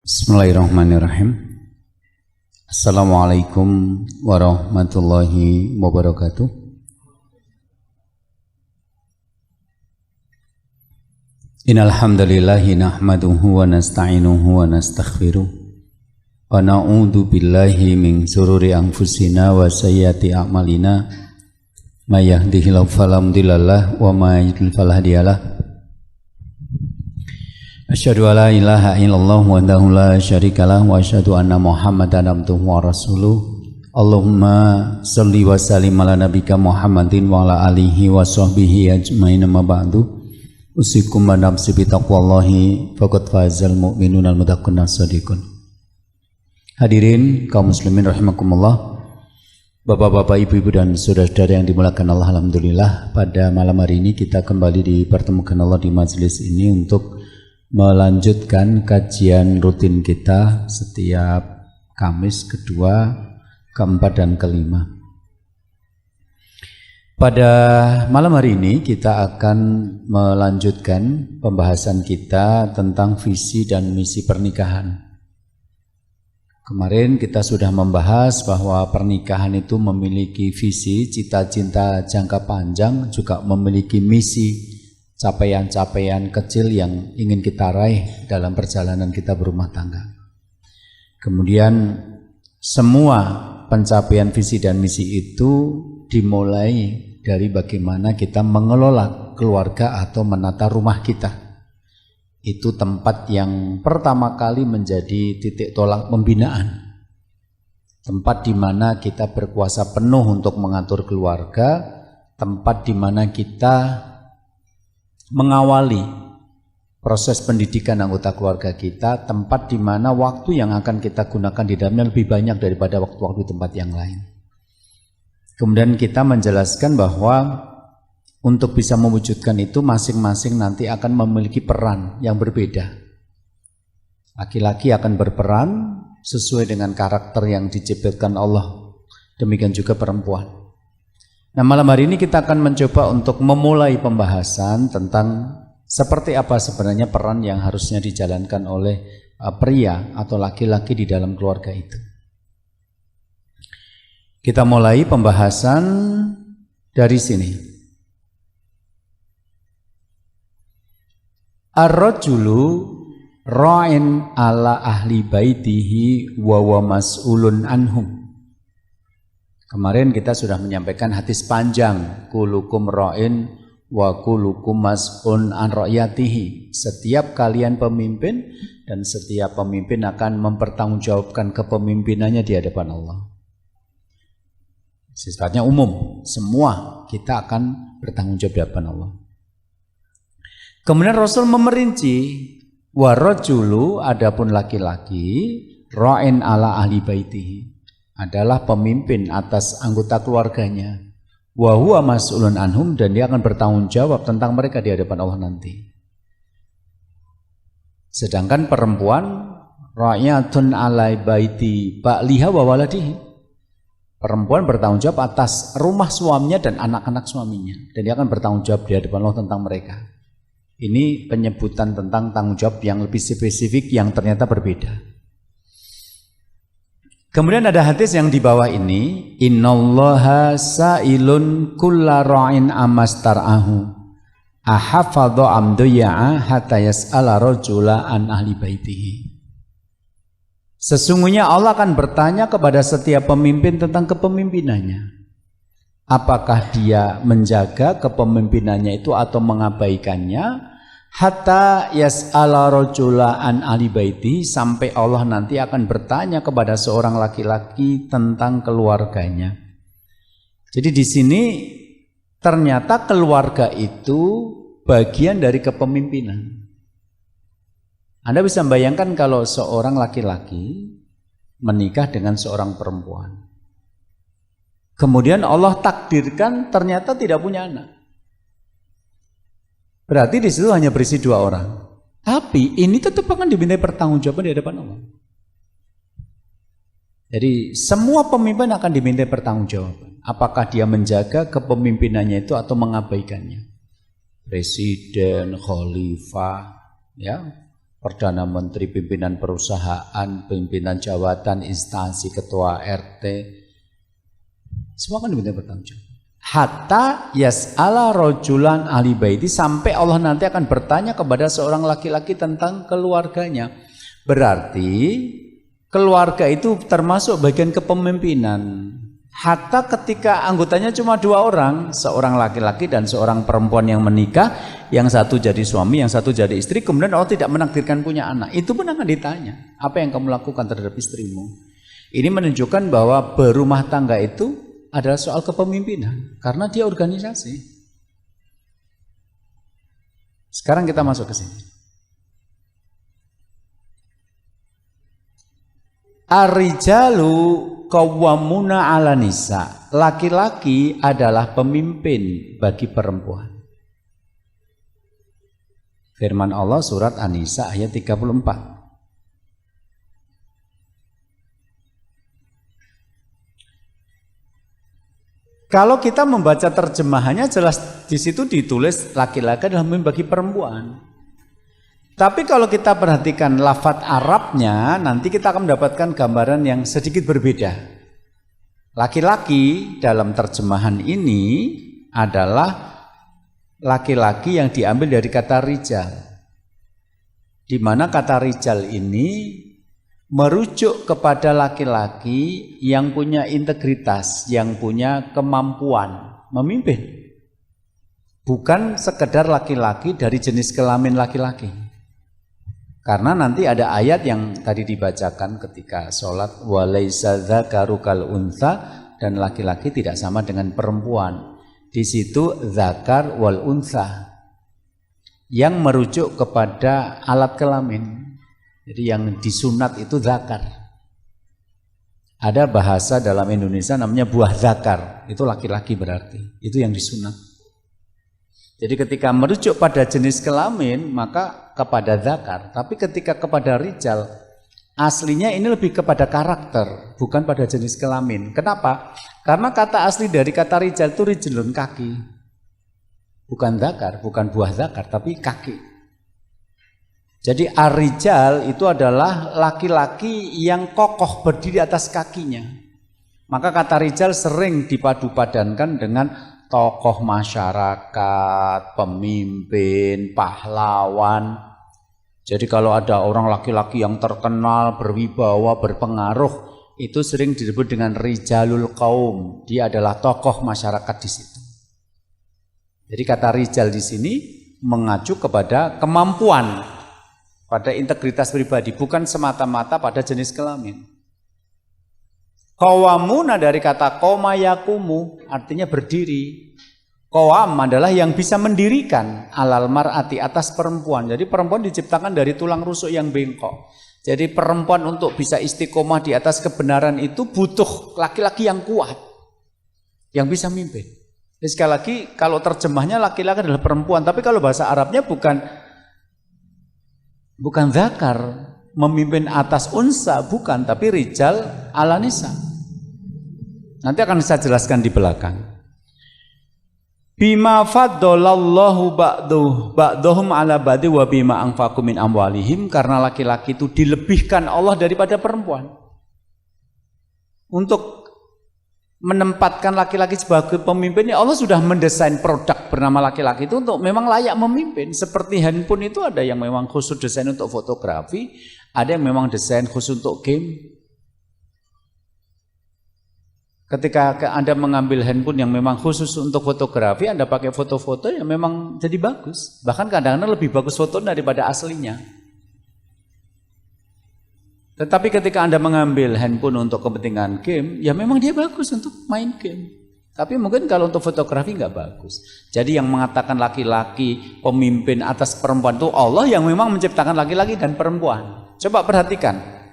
Bismillahirrahmanirrahim. Assalamualaikum warahmatullahi wabarakatuh. Innal hamdalillahi nahmaduhu wa nasta'inuhu wa nastaghfiruh wa na'udzu billahi min shururi anfusina wa sayyiati a'malina may yahdihillahu fala mudhillalah wa may yudlil fala hadiyalah. Asyhadu an la ilaha illallah wahdahu la syarikalah wa asyhadu anna Muhammadan abduhu wa rasuluh. Allahumma shalli wa sallim ala nabiyyika Muhammadin wa ala alihi wa sahbihi ajmain amma ba'du. Usikum wa nafsi bi taqwallahi faqad fazal mu'minun al-muttaqun as-shadiqun. Hadirin kaum muslimin rahimakumullah. Bapak-bapak, ibu-ibu dan saudara-saudara yang dimuliakan Allah, alhamdulillah pada malam hari ini kita kembali dipertemukan Allah di majelis ini untuk melanjutkan kajian rutin kita setiap Kamis kedua, keempat, dan kelima. Pada malam hari ini kita akan melanjutkan pembahasan kita tentang visi dan misi pernikahan. Kemarin kita sudah membahas bahwa pernikahan itu memiliki visi, cita-cita jangka panjang, juga memiliki misi, capaian-capaian kecil yang ingin kita raih dalam perjalanan kita berumah tangga. Kemudian semua pencapaian visi dan misi itu dimulai dari bagaimana kita mengelola keluarga atau menata rumah kita. Itu tempat yang pertama kali menjadi titik tolak pembinaan. Tempat di mana kita berkuasa penuh untuk mengatur keluarga, tempat di mana kita mengawali proses pendidikan anggota keluarga kita, tempat di mana waktu yang akan kita gunakan di dalamnya lebih banyak daripada waktu-waktu tempat yang lain. Kemudian kita menjelaskan bahwa untuk bisa mewujudkan itu masing-masing nanti akan memiliki peran yang berbeda. Laki-laki akan berperan sesuai dengan karakter yang diciptakan Allah, demikian juga perempuan. Nah, malam hari ini kita akan mencoba untuk memulai pembahasan tentang seperti apa sebenarnya peran yang harusnya dijalankan oleh pria atau laki-laki di dalam keluarga itu. Kita mulai pembahasan dari sini. Ar-rajulu ra'in ala ahli baitihi wa wa mas'ulun anhum. Kemarin kita sudah menyampaikan hadis panjang, kulukum ra'in wa kulukum mas'un an ra'yatihi. Setiap kalian pemimpin dan setiap pemimpin akan mempertanggungjawabkan kepemimpinannya di hadapan Allah. Sifatnya umum, semua kita akan bertanggung jawab di hadapan Allah. Kemudian Rasul memerinci, wa rajulu, adapun laki-laki, ra'in ala ahli baitihi, adalah pemimpin atas anggota keluarganya. Wa huwa mas'ulun anhum, dan dia akan bertanggung jawab tentang mereka di hadapan Allah nanti. Sedangkan perempuan ra'yatun alai baiti ba'liha wa waladihi. Perempuan bertanggung jawab atas rumah suaminya dan anak-anak suaminya, dan dia akan bertanggung jawab di hadapan Allah tentang mereka. Ini penyebutan tentang tanggung jawab yang lebih spesifik yang ternyata berbeda. Kemudian ada hadis yang di bawah ini, innallaha sa'ilun kulla ra'in amastar'ahu ahafadhu amduya'a hatta yas'ala rajula an ahli baitihi. Sesungguhnya Allah akan bertanya kepada setiap pemimpin tentang kepemimpinannya. Apakah dia menjaga kepemimpinannya itu atau mengabaikannya? Hatta yas'ala rajula an ahli baiti, sampai Allah nanti akan bertanya kepada seorang laki-laki tentang keluarganya. Jadi di sini ternyata keluarga itu bagian dari kepemimpinan. Anda bisa membayangkan kalau seorang laki-laki menikah dengan seorang perempuan. Kemudian Allah takdirkan ternyata tidak punya anak. Berarti di situ hanya berisi 2 orang. Tapi ini tetap akan dimintai pertanggungjawaban di hadapan Allah. Jadi semua pemimpin akan dimintai pertanggungjawaban. Apakah dia menjaga kepemimpinannya itu atau mengabaikannya? Presiden, khalifah, ya, Perdana Menteri, pimpinan perusahaan, pimpinan jabatan, instansi, ketua RT, semua kan diminta bertanggung jawab. Hatta yas'ala rojulan ahli baiti, sampai Allah nanti akan bertanya kepada seorang laki-laki tentang keluarganya. Berarti keluarga itu termasuk bagian kepemimpinan. Hatta ketika anggotanya cuma 2 orang, seorang laki-laki dan seorang perempuan yang menikah, yang satu jadi suami, yang satu jadi istri, kemudian Allah tidak menakdirkan punya anak, itu pun akan ditanya, apa yang kamu lakukan terhadap istrimu? Ini menunjukkan bahwa berumah tangga itu adalah soal kepemimpinan, karena dia organisasi. Sekarang kita masuk ke sini. Ar-rijalu qawwamuna 'ala nisa. Laki-laki adalah pemimpin bagi perempuan. Firman Allah surat An-Nisa ayat 34. Kalau kita membaca terjemahannya jelas di situ ditulis laki-laki adalah pemimpin bagi perempuan. Tapi kalau kita perhatikan lafadz Arabnya, nanti kita akan mendapatkan gambaran yang sedikit berbeda. Laki-laki dalam terjemahan ini adalah laki-laki yang diambil dari kata rijal. Di mana kata rijal ini merujuk kepada laki-laki yang punya integritas, yang punya kemampuan memimpin. Bukan sekedar laki-laki dari jenis kelamin laki-laki. Karena nanti ada ayat yang tadi dibacakan ketika sholat, walaisa dzakaru kal untha, dan laki-laki tidak sama dengan perempuan. Di situ zakar wal untha yang merujuk kepada alat kelamin. Jadi yang disunat itu zakar. Ada bahasa dalam Indonesia namanya buah zakar, itu laki-laki berarti, itu yang disunat. Jadi ketika merujuk pada jenis kelamin maka kepada zakar, tapi ketika kepada rijal aslinya ini lebih kepada karakter, bukan pada jenis kelamin. Kenapa? Karena kata asli dari kata rijal itu rijlun, kaki. Bukan zakar, bukan buah zakar, tapi kaki. Jadi ar-rijal itu adalah laki-laki yang kokoh berdiri atas kakinya. Maka kata rijal sering dipadu-padankan dengan tokoh masyarakat, pemimpin, pahlawan. Jadi kalau ada orang laki-laki yang terkenal, berwibawa, berpengaruh, itu sering disebut dengan rijalul qaum. Dia adalah tokoh masyarakat di situ. Jadi kata rijal di sini mengacu kepada kemampuan, pada integritas pribadi, bukan semata-mata pada jenis kelamin. Qawamuna dari kata qoma yakumu, artinya berdiri. Qawam adalah yang bisa mendirikan, alal mar'ati, atas perempuan. Jadi perempuan diciptakan dari tulang rusuk yang bengkok. Jadi perempuan untuk bisa istiqomah di atas kebenaran itu butuh laki-laki yang kuat, yang bisa mimpin. Jadi sekali lagi kalau terjemahnya laki-laki adalah perempuan, tapi kalau bahasa Arabnya bukan zakar, memimpin atas unsa, bukan, tapi rijal ala nisa. Nanti akan saya jelaskan di belakang. Bima faddalallahu ba'dhum ala ba'di wa bima anfaqu min amwalihim, karena laki-laki itu dilebihkan Allah daripada perempuan. Untuk menempatkan laki-laki sebagai pemimpin, Allah sudah mendesain produk bernama laki-laki itu untuk memang layak memimpin. Seperti handphone itu ada yang memang khusus desain untuk fotografi, ada yang memang desain khusus untuk game. Ketika Anda mengambil handphone yang memang khusus untuk fotografi, Anda pakai foto-foto yang memang jadi bagus. Bahkan kadang-kadang lebih bagus foto daripada aslinya. Tetapi ketika Anda mengambil handphone untuk kepentingan game, ya memang dia bagus untuk main game. Tapi mungkin kalau untuk fotografi nggak bagus. Jadi yang mengatakan laki-laki pemimpin atas perempuan itu Allah yang memang menciptakan laki-laki dan perempuan. Coba perhatikan.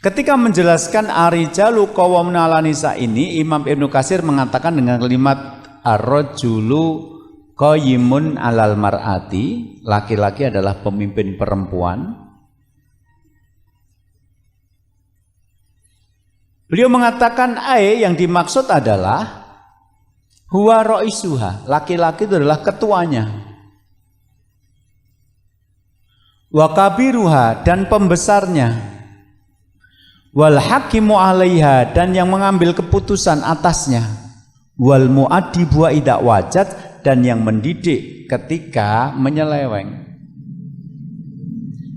Ketika menjelaskan ar-rijalu qawwamuna 'alan nisa ini, Imam Ibnu Katsir mengatakan dengan kalimat ar-rajulu qayyimun 'alal mar'ati, laki-laki adalah pemimpin perempuan. Beliau mengatakan yang dimaksud adalah huwa raisuha, laki-laki itu adalah ketuanya. wa kabiruha dan pembesarnya, wal hakimu 'alaiha dan yang mengambil keputusan atasnya, wal mu'addibu idza wajad dan yang mendidik ketika menyeleweng.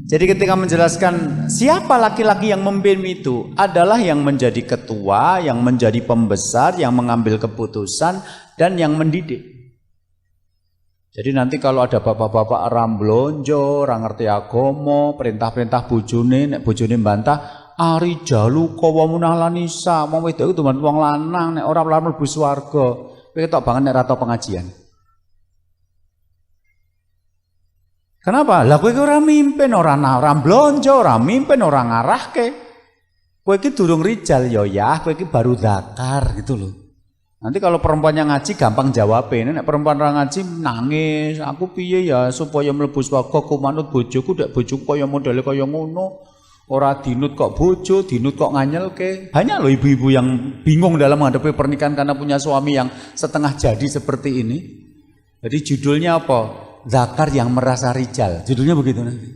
Jadi ketika menjelaskan siapa laki-laki yang memimpin itu adalah yang menjadi ketua, yang menjadi pembesar, yang mengambil keputusan dan yang mendidik. Jadi nanti kalau ada bapak-bapak ramblonjo, orang ngerti agama, perintah-perintah bojone, nek bojone mbantah, ari jalu kawa munalanisa, wong wedok itu teman wong lanang, nek ora mlebu swarga. Kowe ketok banget nek ora tau pengajian. Kenapa? Lah kowe iki ora mimpin, ora blonjo, ora mimpin, ora ngarahke. Kowe iki durung rijal ya, kowe iki baru zakar gitu loh. Nanti kalau perempuan yang ngaji gampang jawabin, nek perempuan ora ngaji nangis, aku piye ya supaya mlebu swarga ku manut bojoku, nek bojoku kaya modele kaya ngono. Ora dinut kok bojo, dinut kok nganyelke. Banyak loh ibu-ibu yang bingung dalam menghadapi pernikahan karena punya suami yang setengah jadi seperti ini. Jadi judulnya apa? Zakar yang merasa rijal, judulnya begitu nanti.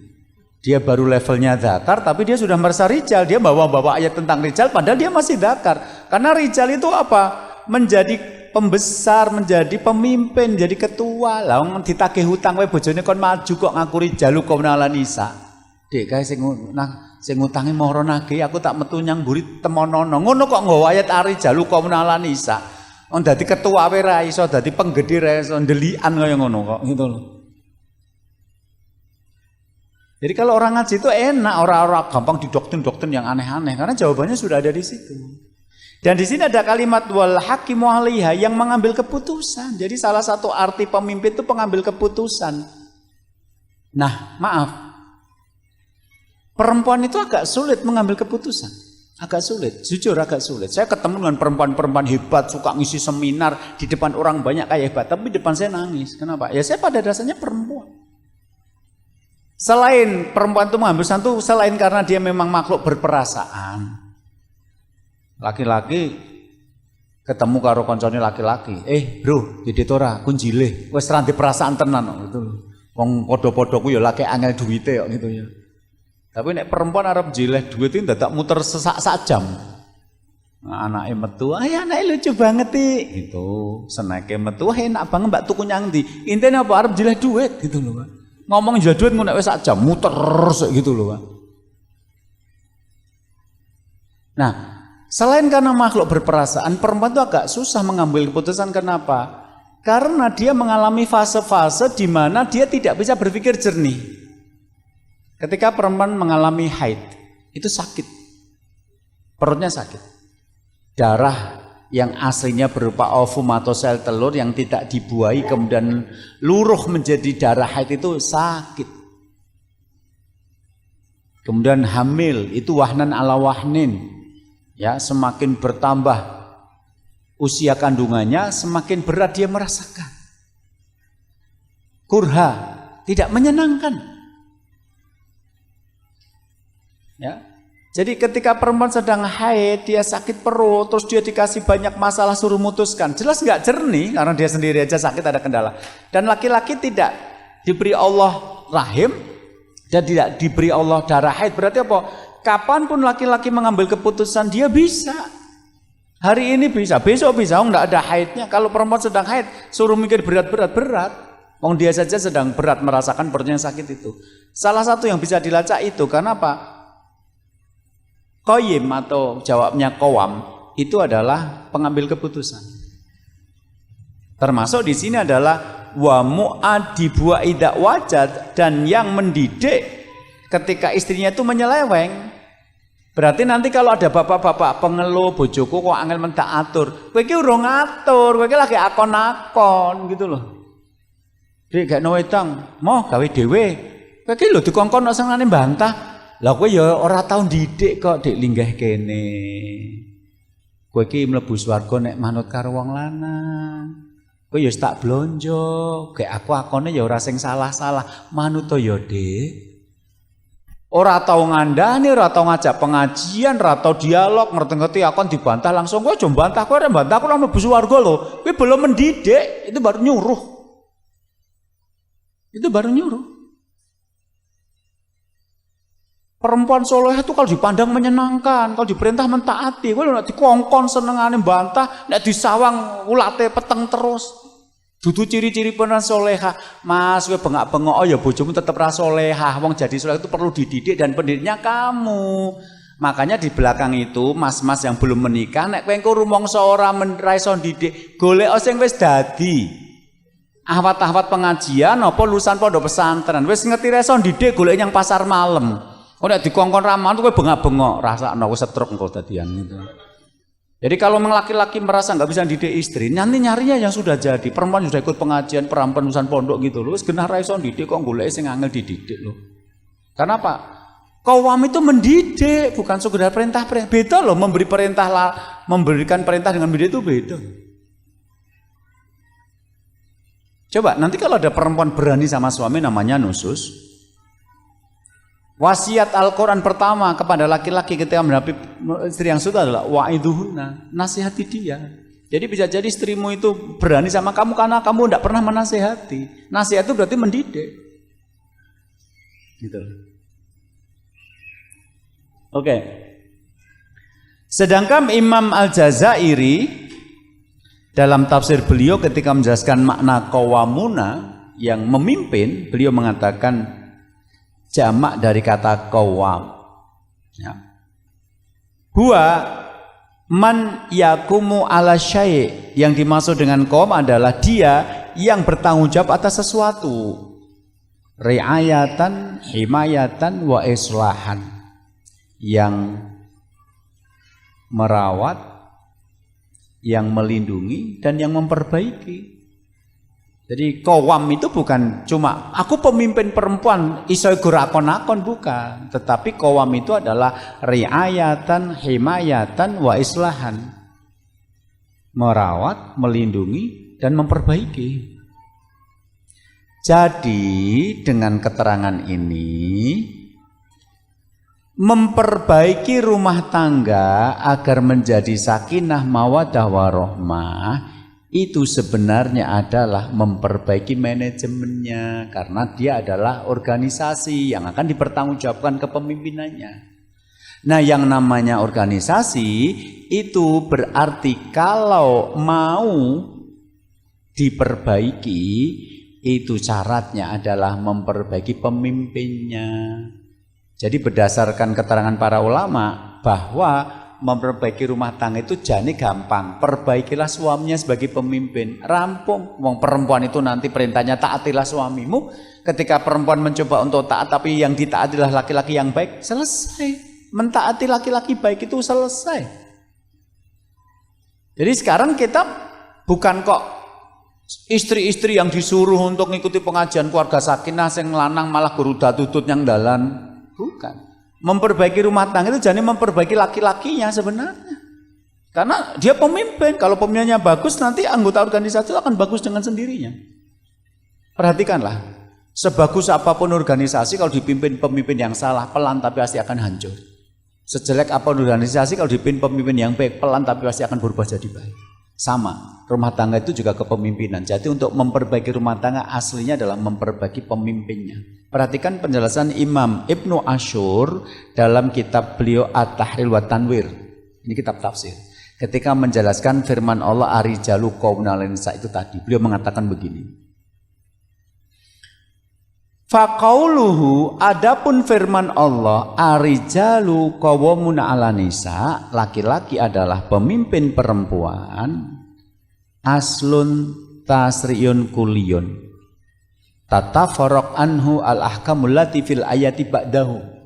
Dia baru levelnya zakar, tapi dia sudah merasa rijal. Dia bawa ayat tentang rijal, padahal dia masih zakar. Karena rijal itu apa? Menjadi pembesar, menjadi pemimpin, jadi ketua. Lah ditagih hutang wae bojone kon maju kok ngaku rijalu komunalan nisa. Dek kae sing ngutangi moro nagih, aku tak metu nyang mburi temonono. Ngono kok nggawa ayat arijalu komunalan nisa. Wong dadi ketua wae ra iso, dadi penggede ra iso, ndelikan kaya ngono kok gitu loh. Jadi kalau orang ngaji itu enak, orang-orang gampang didoktrin-doktrin yang aneh-aneh karena jawabannya sudah ada di situ. Dan di sini ada kalimat wal hakimu 'alaiha yang mengambil keputusan. Jadi salah satu arti pemimpin itu pengambil keputusan. Nah, maaf. Perempuan itu agak sulit mengambil keputusan. Agak sulit, jujur agak sulit. Saya ketemu dengan perempuan-perempuan hebat, suka ngisi seminar di depan orang banyak kayak hebat, tapi di depan saya nangis. Kenapa? Ya saya pada dasarnya perempuan. Selain perempuan itu mengambil keputusan itu selain karena dia memang makhluk berperasaan. Laki-laki ketemu karo koncone laki-laki, bro, jadi tora kunjile, wis ra ndek perasaan tenan gitu. Wong padha-padha ku ya laki angel duwite kok gitu ya. Tapi nek perempuan arep jileh duit itu dadak muter sak jam. Nah, anake metu, anake lucu banget gitu. Seneke metu, enak banget mbak tuku nyang ndi. Intine apa arep jileh duit gitu loh, Pak. Ngomong jual duit ngono wis sak jam muter gitu loh, Pak. Nah, selain karena makhluk berperasaan, perempuan itu agak susah mengambil keputusan. Kenapa? Karena dia mengalami fase-fase di mana dia tidak bisa berpikir jernih. Ketika perempuan mengalami haid, itu sakit. Perutnya sakit. Darah yang aslinya berupa ovum atau sel telur yang tidak dibuahi kemudian luruh menjadi darah haid itu sakit. Kemudian hamil itu wahnan ala wahnin, ya, semakin bertambah usia kandungannya semakin berat dia merasakan. Kurha, tidak menyenangkan, ya. Jadi ketika perempuan sedang haid, dia sakit perut, terus dia dikasih banyak masalah suruh mutuskan. Jelas nggak jernih karena dia sendiri aja sakit ada kendala. Dan laki-laki tidak diberi Allah rahim dan tidak diberi Allah darah haid. Berarti apa? Kapanpun laki-laki mengambil keputusan dia bisa. Hari ini bisa, besok bisa. Nggak ada haidnya. Kalau perempuan sedang haid, suruh mikir berat. Wong dia saja sedang berat merasakan perutnya sakit itu. Salah satu yang bisa dilacak itu karena apa? Qayyim atau jawabnya qawam itu adalah pengambil keputusan. Termasuk di sini adalah wa mu'adibu idza wajad, dan yang mendidik ketika istrinya itu menyeleweng. Berarti nanti kalau ada bapak-bapak pengeluh bojoku kok angel mentak atur, kowe iki urung ngatur, kowe iki lagi akon-akon gitu loh. Dek gak no wedang, mau gawe dhewe. Kowe iki lho dikongkon nek senengane bantah. Lah kowe ya ora tau didik kok, Dik, linggih kene. Kowe iki mlebu swarga nek manut karo wong lanang. Kowe ya tak blonjo, gek aku akone ya ora sing salah-salah, manut to ya, Dik. Ora tau ngandani, ora tau ngajak pengajian, ora tau dialog, ngerti-ngerti akon dibantah langsung. Kowe aja mbantah, kowe ora mbantah aku ora mlebu swarga lho. Kowe belum mendidik, itu baru nyuruh. Itu baru nyuruh. Perempuan soleh itu kalau dipandang menyenangkan, kalau diperintah mentaati. Kalau nek dikongkon senengane bantah, nek disawang ulate peteng terus. Dudu ciri-ciri perempuan soleha. Mas, kowe bengak-bengok, oh ya bojomu tetap ra soleha. Wong jadi soleh itu perlu dididik dan pendidiknya kamu. Makanya di belakang itu, mas-mas yang belum menikah, nek kowe engko rumangsa ora ra iso didik, golek sing wis dadi. Ahwat-ahwat pengajian apa lulusan pondok pesantren, wis ngerti ra iso didik, golek yang pasar malam. Oh nek dikongkon ramaan tuh kowe bengak-bengok, rasakno wis stroke engko dadian gitu. Jadi kalau laki-laki merasa nggak bisa didik istri, nanti nyarinya yang sudah jadi. Perempuan sudah ikut pengajian, perempuan lulusan pondok gitu loh, wis genah ra iso didik kok golek sing angel dididik loh. Karena apa? Qawwam itu mendidik, bukan sekedar perintah-perintah. Beda loh, memberikan perintah dengan mendidik itu beda. Coba nanti kalau ada perempuan berani sama suami namanya nusus. Wasiat Al-Quran pertama kepada laki-laki ketika menghadapi istri yang sudah adalah wa'idhuhunna, nasihati dia. Jadi bisa jadi istrimu itu berani sama kamu karena kamu tidak pernah menasihati. Nasihat itu berarti mendidik. Gitu. Oke. Sedangkan Imam Al-Jazairi dalam tafsir beliau ketika menjelaskan makna qawwamuna yang memimpin, beliau mengatakan jamak dari kata qawwam. Ya. Huwa man yakumu ala syai'. Yang dimaksud dengan qawwam adalah dia yang bertanggung jawab atas sesuatu. Ri'ayatan, himayatan, wa islahan. Yang merawat, yang melindungi, dan yang memperbaiki. Jadi qawwam itu bukan cuma aku pemimpin perempuan iso gurakon-akon, bukan. Tetapi qawwam itu adalah riayatan, himayatan, wa islahan. Merawat, melindungi, dan memperbaiki. Jadi dengan keterangan ini memperbaiki rumah tangga agar menjadi sakinah, mawaddah, warahmah itu sebenarnya adalah memperbaiki manajemennya, karena dia adalah organisasi yang akan dipertanggungjawabkan kepemimpinannya. Nah, yang namanya organisasi itu berarti kalau mau diperbaiki itu syaratnya adalah memperbaiki pemimpinnya. Jadi berdasarkan keterangan para ulama bahwa memperbaiki rumah tangga itu jane gampang. Perbaikilah suaminya sebagai pemimpin, rampung. Wong perempuan itu nanti perintahnya taatilah suamimu. Ketika perempuan mencoba untuk taat tapi yang ditaatilah laki-laki yang baik, selesai. Mentaati laki-laki baik itu selesai. Jadi sekarang kita bukan kok istri-istri yang disuruh untuk mengikuti pengajian keluarga sakinah sing lanang malah guru datutut yang dalan, bukan. Memperbaiki rumah tangga itu jadi memperbaiki laki-lakinya sebenarnya. Karena dia pemimpin, kalau pemimpinnya bagus nanti anggota organisasi itu akan bagus dengan sendirinya. Perhatikanlah, sebagus apapun organisasi kalau dipimpin pemimpin yang salah, pelan tapi pasti akan hancur. Sejelek apapun organisasi kalau dipimpin pemimpin yang baik, pelan tapi pasti akan berubah jadi baik. Sama, rumah tangga itu juga kepemimpinan. Jadi untuk memperbaiki rumah tangga aslinya adalah memperbaiki pemimpinnya. Perhatikan penjelasan Imam Ibnu Ashur dalam kitab beliau At-Tahrir wa Tanwir. Ini kitab tafsir. Ketika menjelaskan firman Allah Ar-rijalu qawwamuna 'alan nisa itu tadi, beliau mengatakan begini. Faqauluhu, adapun firman Allah Ar-rijalu qawwamuna 'alan nisa, laki-laki adalah pemimpin perempuan, aslun tasriyun kuliyun. Tatafarraq anhu al-ahkamul lati fil ayati ba'dahu.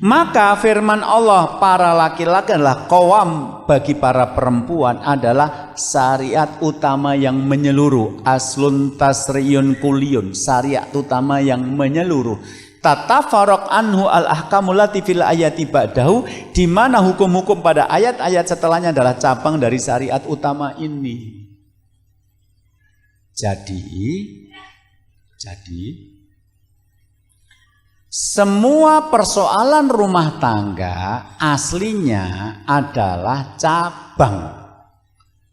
Maka firman Allah para laki-laki adalah qawam bagi para perempuan adalah syariat utama yang menyeluruh. Aslun tasriyun kuliyun, syariat utama yang menyeluruh. Tatafarraq anhu al-ahkamul lati fil ayati ba'dahu, di mana hukum-hukum pada ayat-ayat setelahnya adalah cabang dari syariat utama ini. Jadi semua persoalan rumah tangga aslinya adalah cabang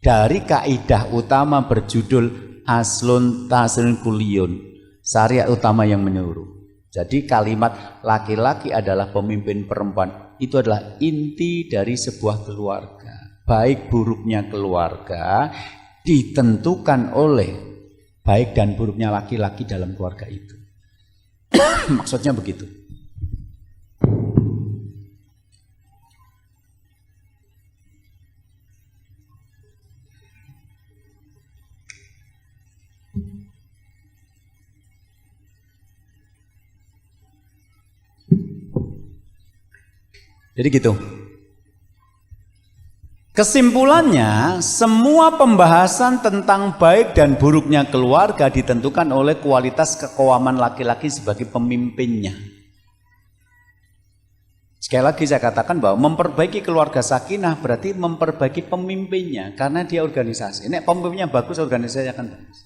dari kaidah utama berjudul aslun tasriyun kuliyun, Syariat utama yang menyeluruh. Jadi kalimat laki-laki adalah pemimpin perempuan itu adalah inti dari sebuah keluarga. Baik buruknya keluarga ditentukan oleh baik dan buruknya laki-laki dalam keluarga itu. Maksudnya begitu. Jadi gitu. Kesimpulannya, semua pembahasan tentang baik dan buruknya keluarga ditentukan oleh kualitas kekawaman laki-laki sebagai pemimpinnya. Sekali lagi saya katakan bahwa memperbaiki keluarga sakinah berarti memperbaiki pemimpinnya, karena dia organisasi. Nek pemimpinnya bagus, organisasi akan bagus.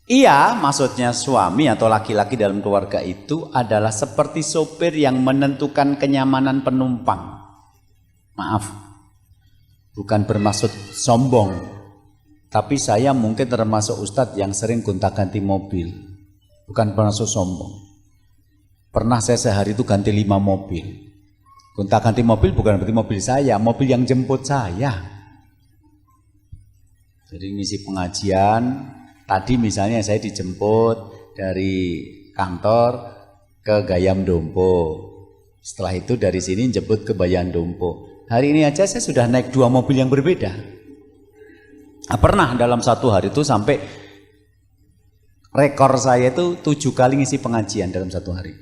Iya, maksudnya suami atau laki-laki dalam keluarga itu adalah seperti sopir yang menentukan kenyamanan penumpang. Maaf, bukan bermaksud sombong, tapi saya mungkin termasuk ustadz yang sering gonta-ganti mobil. Bukan bermaksud sombong. Pernah saya sehari itu ganti 5 mobil. Gonta-ganti mobil bukan berarti mobil saya, mobil yang jemput saya. Jadi ngisi pengajian. Tadi misalnya saya dijemput dari kantor ke Gayam Dompo. Setelah itu dari sini jemput ke Bayan Dompo. Hari ini aja saya sudah naik 2 mobil yang berbeda. Nah, pernah dalam satu hari itu sampai rekor saya itu 7 kali ngisi pengajian dalam satu hari.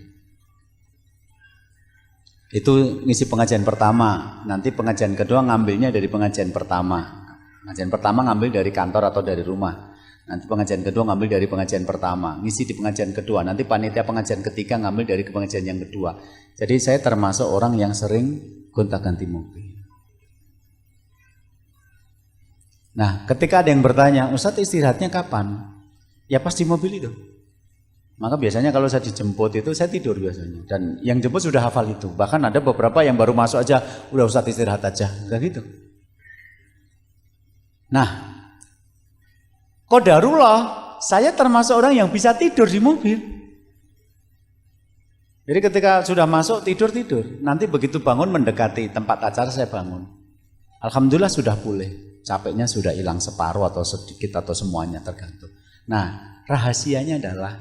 Itu ngisi pengajian pertama. Nanti pengajian kedua ngambilnya dari pengajian pertama. Pengajian pertama ngambil dari kantor atau dari rumah. Nanti pengajian kedua ngambil dari pengajian pertama, ngisi di pengajian kedua, nanti panitia pengajian ketiga ngambil dari pengajian yang kedua. Jadi saya termasuk orang yang sering gonta-ganti mobil. Nah, ketika ada yang bertanya, Ustadz istirahatnya kapan? Ya pas di mobil itu. Maka biasanya kalau saya dijemput itu saya tidur biasanya. Dan yang jemput sudah hafal itu. Bahkan ada beberapa yang baru masuk aja, udah Ustadz istirahat aja, udah gitu. Nah, qadarullah, saya termasuk orang yang bisa tidur di mobil. Jadi ketika sudah masuk tidur. Nanti begitu bangun mendekati tempat acara saya bangun. Alhamdulillah sudah pulih. Capeknya sudah hilang separuh atau sedikit atau semuanya tergantung. Nah, rahasianya adalah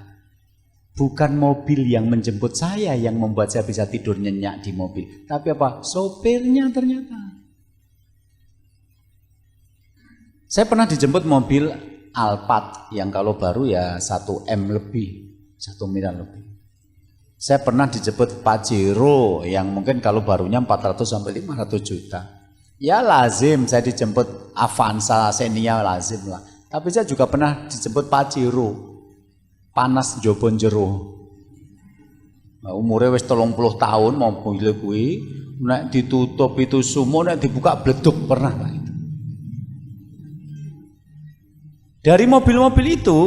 bukan mobil yang menjemput saya yang membuat saya bisa tidur nyenyak di mobil. Tapi apa? Sopirnya ternyata. Saya pernah dijemput mobil Alphard yang kalau baru ya 1 M lebih, 1 miliar lebih. Saya pernah dijemput Pajero yang mungkin kalau barunya 400 sampai 500 juta. Ya lazim saya dijemput Avanza Xenia lazim lah. Tapi saya juga pernah dijemput Pajero. Panas jobon jero. Nah, umurnya wis 30 tahun mobil kuwi nek ditutup itu sumur nek dibuka bleduk pernah lah itu. Dari mobil-mobil itu,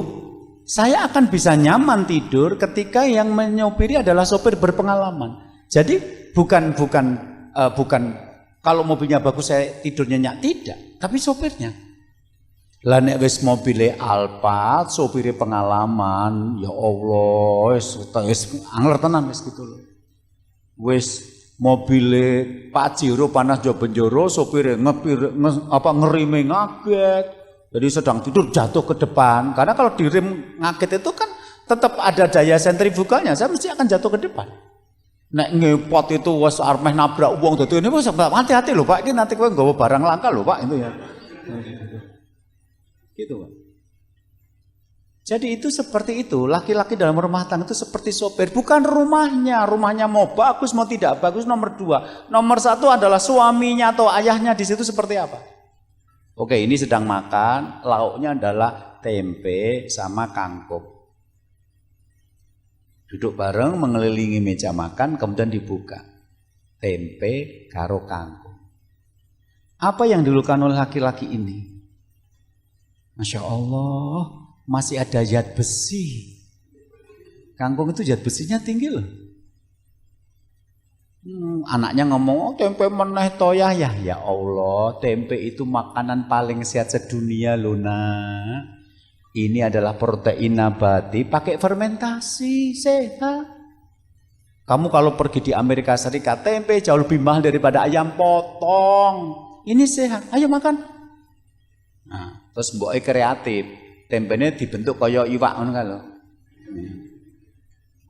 saya akan bisa nyaman tidur ketika yang menyopiri adalah sopir berpengalaman. Jadi bukan kalau mobilnya bagus saya tidur nyenyak, tidak, tapi sopirnya. Lah nek wis mobile Alphard, sopirnya pengalaman, ya Allah, wis angler tenan wis gitu loh. Wis mobile Pajero panas jobenjoro, sopirnya ngerime ngaget. Jadi sedang tidur jatuh ke depan. Karena kalau direm ngaget itu kan tetap ada daya sentrifugalnya. Saya mesti akan jatuh ke depan. Nek ngepot itu wes armeh nabrak uang itu ini wes hati-hati loh Pak. Ini nanti kowe nggawa barang langka loh Pak itu ya. Gitu Pak. Jadi itu seperti itu. Laki-laki dalam rumah tangga itu seperti sopir. Bukan rumahnya. Rumahnya mau bagus mau tidak bagus nomor 2. Nomor 1 adalah suaminya atau ayahnya di situ seperti apa. Oke, ini sedang makan, lauknya adalah tempe sama kangkung. Duduk bareng mengelilingi meja makan, kemudian dibuka. Tempe karo kangkung. Apa yang dilakukan oleh laki-laki ini? Masya Allah, masih ada zat besi. Kangkung itu zat besinya tinggi loh. Anaknya ngomong, oh tempe meneh toyah ya Allah, tempe itu makanan paling sehat sedunia loh nak. Ini adalah protein nabati pakai fermentasi, sehat. Kamu kalau pergi di Amerika Serikat, tempe jauh lebih mahal daripada ayam potong. Ini sehat, ayo makan. Nah, terus mbok kreatif, tempenya dibentuk kaya iwak ngono kan lho.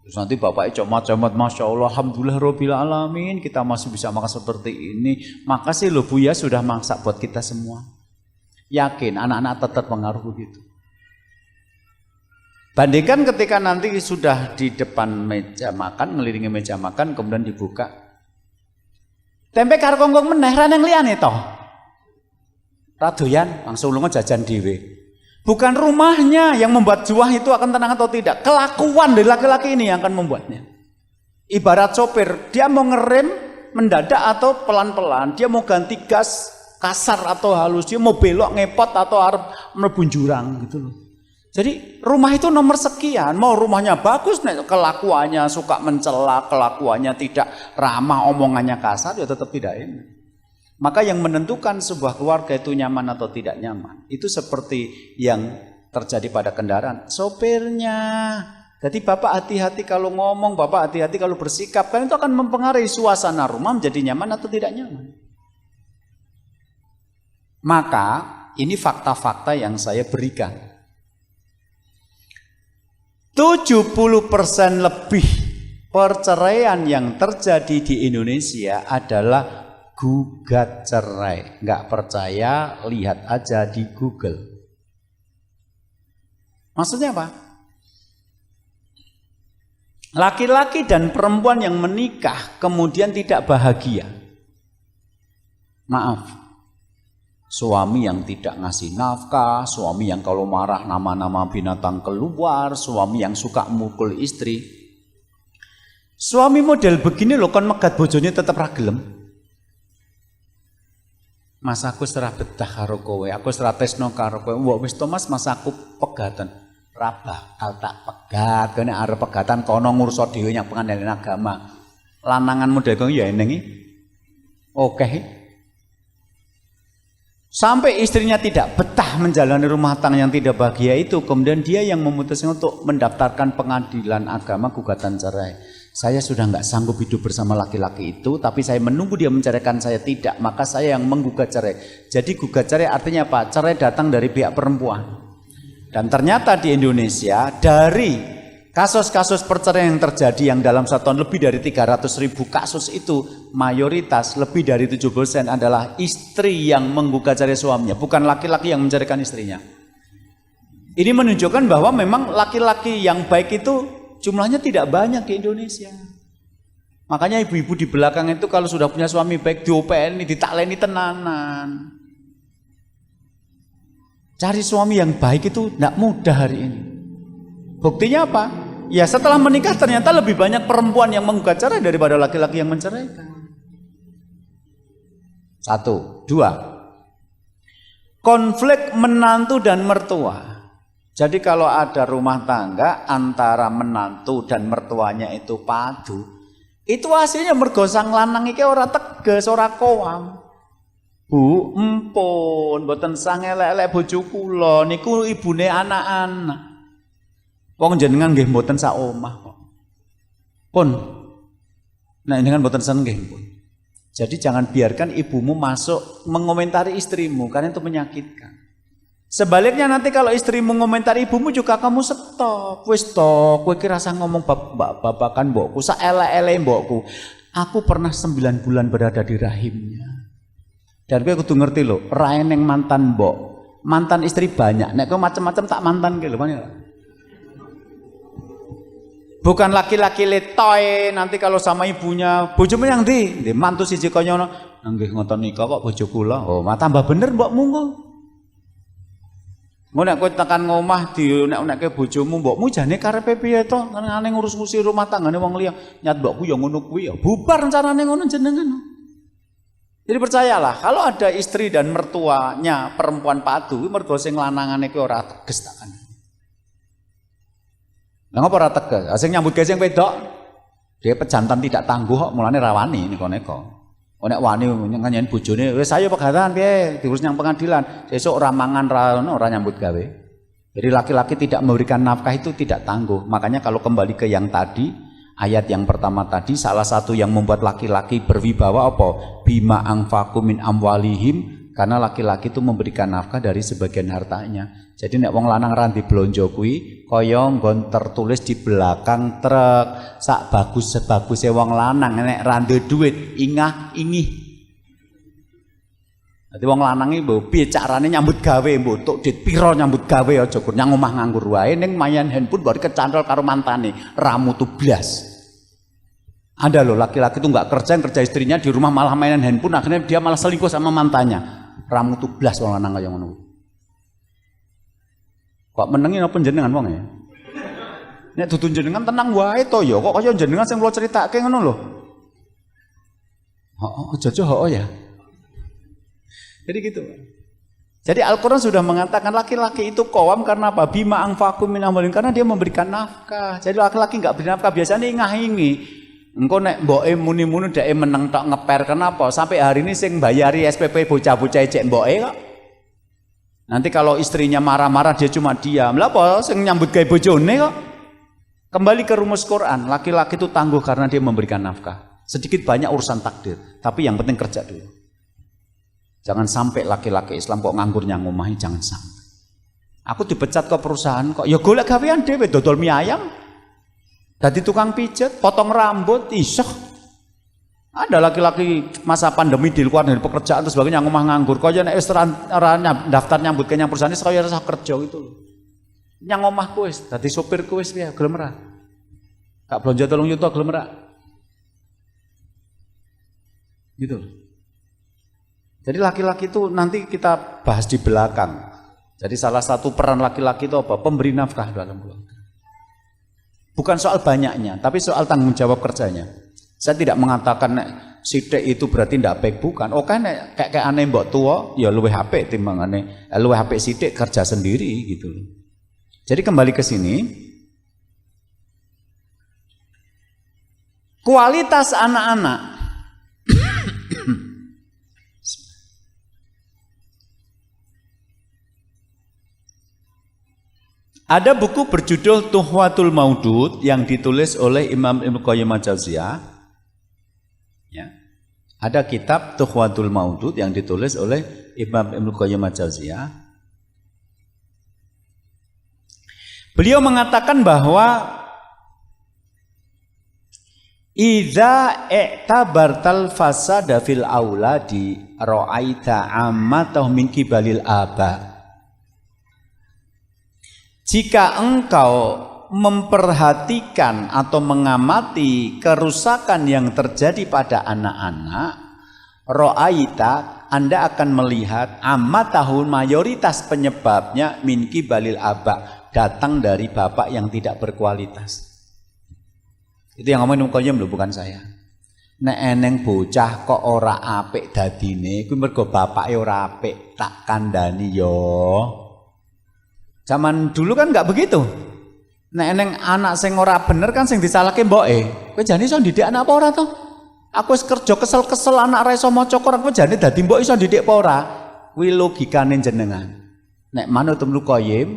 Terus nanti bapaknya comot-comot, Masya Allah, Alhamdulillah Rabbil Alamin, kita masih bisa makan seperti ini. Makasih loh Buya sudah masak buat kita semua. Yakin anak-anak tetap pengaruh begitu. Bandingkan ketika nanti sudah di depan meja makan, ngelilingi meja makan, kemudian dibuka. Tempe karo kongkong meneh ra nang liyane to. Radoyan langsung lunga jajan dhewe. Bukan rumahnya yang membuat juah itu akan tenang atau tidak. Kelakuan dari laki-laki ini yang akan membuatnya. Ibarat sopir, dia mau ngerem mendadak atau pelan-pelan. Dia mau ganti gas kasar atau halus. Dia mau belok ngepot atau arep mlebu jurang gitu loh. Jadi rumah itu nomor sekian. Mau rumahnya bagus, nek kelakuannya suka mencela, kelakuannya tidak ramah, omongannya kasar, ya tetap tidak enak. Maka yang menentukan sebuah keluarga itu nyaman atau tidak nyaman, itu seperti yang terjadi pada kendaraan, sopirnya. Jadi bapak hati-hati kalau ngomong, bapak hati-hati kalau bersikap, kan itu akan mempengaruhi suasana rumah menjadi nyaman atau tidak nyaman. Maka ini fakta-fakta yang saya berikan. 70% lebih perceraian yang terjadi di Indonesia adalah gugat cerai. Nggak percaya, lihat aja di Google. Maksudnya apa? Laki-laki dan perempuan yang menikah kemudian tidak bahagia. Maaf. Suami yang tidak ngasih nafkah, suami yang kalau marah nama-nama binatang keluar, suami yang suka mukul istri. Suami model begini loh kon megat bojone tetep ra gelem. Mas aku serah betah karo kowe, aku serah tresno karo kowe. Mbok wis to Mas, aku pegatan. Ra bakal tak pegat, kene arep pegatan kono ngurus dhewe nyang pengadilan agama. Lanangan model kowe ya eneng iki. Oke. Sampai istrinya tidak betah menjalani rumah tangga yang tidak bahagia itu, kemudian dia yang memutuskan untuk mendaftarkan pengadilan agama gugatan cerai. Saya sudah nggak sanggup hidup bersama laki-laki itu, tapi saya menunggu dia menceraikan saya tidak, maka saya yang menggugat cerai. Jadi gugat cerai artinya apa? Cerai datang dari pihak perempuan. Dan ternyata di Indonesia dari kasus-kasus perceraian yang terjadi yang dalam 1 tahun lebih dari 300.000 kasus itu, mayoritas lebih dari 70% adalah istri yang menggugat cerai suaminya, bukan laki-laki yang menceraikan istrinya. Ini menunjukkan bahwa memang laki-laki yang baik itu jumlahnya tidak banyak di Indonesia. Makanya ibu-ibu di belakang itu kalau sudah punya suami baik diopeni, ditakleni tenanan. Cari suami yang baik itu tidak mudah hari ini. Buktinya apa? Ya setelah menikah ternyata lebih banyak perempuan yang menggugat cerai daripada laki-laki yang menceraikan. 1, 2. Konflik menantu dan mertua. Jadi kalau ada rumah tangga antara menantu dan mertuanya itu padu, itu hasilnya mergo sang lanang iki ora tegas, ora kowam. Bu, empun, mboten sang elek-elek bojo kula niku ibune anak-anak. Wong jenengan nggih mboten sak omah kok. Pun. Nah, jenengan mboten seneng nggih pun. Jadi jangan biarkan ibumu masuk mengomentari istrimu karena itu menyakitkan. Sebaliknya nanti kalau istrimu mengomentari ibumu juga kamu stop. Wis to, kowe ki rasa ngomong babakan mbokku, sak elek-elek mbokku. Aku pernah 9 bulan berada di rahimnya. Dan kowe kudu ngerti lho, ra eneng mantan mbok. Mantan istri banyak. Nek kowe macam-macam tak mantan ki lho, bukan laki-laki letoy nanti kalau sama ibunya, bojomu yang ndi? Nggih mantu siji kaya ngono. Nggih ngoten nika kok bojo kula. Oh, tambah bener mbokmu kok. Ngono nek kowe tekan ngomah nek bojomu mbokmu jane karepe piye to? Ngene ngurus-ngurusi rumah tanggane wong liya. Nyat mbokku ya ngono kuwi ya. Bubar rencanane ngono jenengan. Jadi percayalah, kalau ada istri dan mertuanya perempuan padu, mergo sing lanangane kuwi ora teges tak kan. Lah ngapa ora tegas? Sing nyambut gawe sing wedok, dia pejantan tidak tangguh kok mulane rawani nika-nika. Nek wani nganyen bojone wis ayo pegatan piye diurus nang pengadilan. Sesuk ora mangan ora nyambut gawe. Jadi laki-laki tidak memberikan nafkah itu tidak tangguh. Makanya kalau kembali ke yang tadi, ayat yang pertama tadi, salah satu yang membuat laki-laki berwibawa apa? Bima anfaqu min amwalihim, karena laki-laki itu memberikan nafkah dari sebagian hartanya. Jadi nek wong lanang ra diblonjo kuwi kaya nggon tertulis di belakang truk, sak bagus-baguse wong lanang nek ra duwe duit ingah-ingih. Dadi wong lanang iki mbok piye carane nyambut gawe, mbok tuk dit pira nyambut gawe aja kur nyang omah nganggur wae ning mayan handphone baru kecantol karo mantane, ramu tu blas. Ada loh laki-laki itu nggak kerja istrinya di rumah malah mainan handphone, akhirnya dia malah selingkuh sama mantannya. Ramu tu blas wong lanang kaya ngono. Kok menengi napa jenengan wong ya? Nek dudu jenengan tenang wae to ya, kok kaya jenengan sing kula critakake ngono lho. Jojo ya. Jadi gitu. Jadi Al-Quran sudah mengatakan laki-laki itu qawam karena apa? Bima anfaqu min amwalihim, karena dia memberikan nafkah. Jadi laki-laki enggak beri nafkah biasanya ingah-ingi. Engko nek mboke muni-muni dhek meneng tok ngeper, kenapa? Sampai hari ini sing bayari SPP bocah-bocah cek mboke kok. Nanti kalau istrinya marah-marah dia cuma diam. Lah apa sing nyambut gawe bojone kok? Kembali ke rumus Quran, laki-laki itu tangguh karena dia memberikan nafkah. Sedikit banyak urusan takdir, tapi yang penting kerja dulu. Jangan sampai laki-laki Islam kok nganggur nyang omahe, jangan sampai. Aku dipecat ke perusahaan kok, ya golek gawean dhewe dodol mie ayam. Dadi tukang pijet, potong rambut, isoh. Ada laki-laki masa pandemi di luar dari pekerjaan terus sebagainya ngomah nganggur. Kaya nek wis daftar nyambut ke nyang perusahaan wis kaya rasa kerja gitu loh. Nyang omahku wis dadi sopirku wis piye gelem ra? Kak blonjo 3 juta gelem ra? Gitu. Jadi laki-laki itu nanti kita bahas di belakang. Jadi salah satu peran laki-laki itu apa? Pemberi nafkah dalam keluarga. Bukan soal banyaknya, tapi soal tanggung jawab kerjanya. Saya tidak mengatakan nek sithik itu berarti ndak baik, bukan. Oke nek kayak aneh mbok tua, ya luwih apik timbangane luwih apik sithik kerja sendiri gitu loh. Jadi kembali ke sini. Kualitas anak-anak ada buku berjudul Tuhfatul Maudud yang ditulis oleh Imam Ibnu Qayyim Al-Jauziyah. Ya. Ada kitab Tuhfatul Maudud yang ditulis oleh Imam Ibnu Qayyim Al-Jauziyah. Beliau mengatakan bahwa idza i'tabartal fasada fil auladi ra'aita ammatahu min kibalil aba. Jika engkau memperhatikan atau mengamati kerusakan yang terjadi pada anak-anak, ro'aita, Anda akan melihat ammatahun mayoritas penyebabnya min kibalil aba, datang dari bapak yang tidak berkualitas. Itu yang ngomongin Qayyim lho, bukan saya. Nek eneng bocah kok ora apik dadine, kuwi mergo bapake ora apik, tak kandhani yo. Zaman dulu kan nggak begitu. Nek eneng anak sing ora bener kan sing disalahke mboke. Kowe jane iso ndidik anak apa ora to? Aku wis kerja kesel-kesel anak ra iso maca Quran, kowe jane dadi mbok iso ndidik apa ora? Kuwi logikane jenengan. Nek manut Ibnu Qayyim,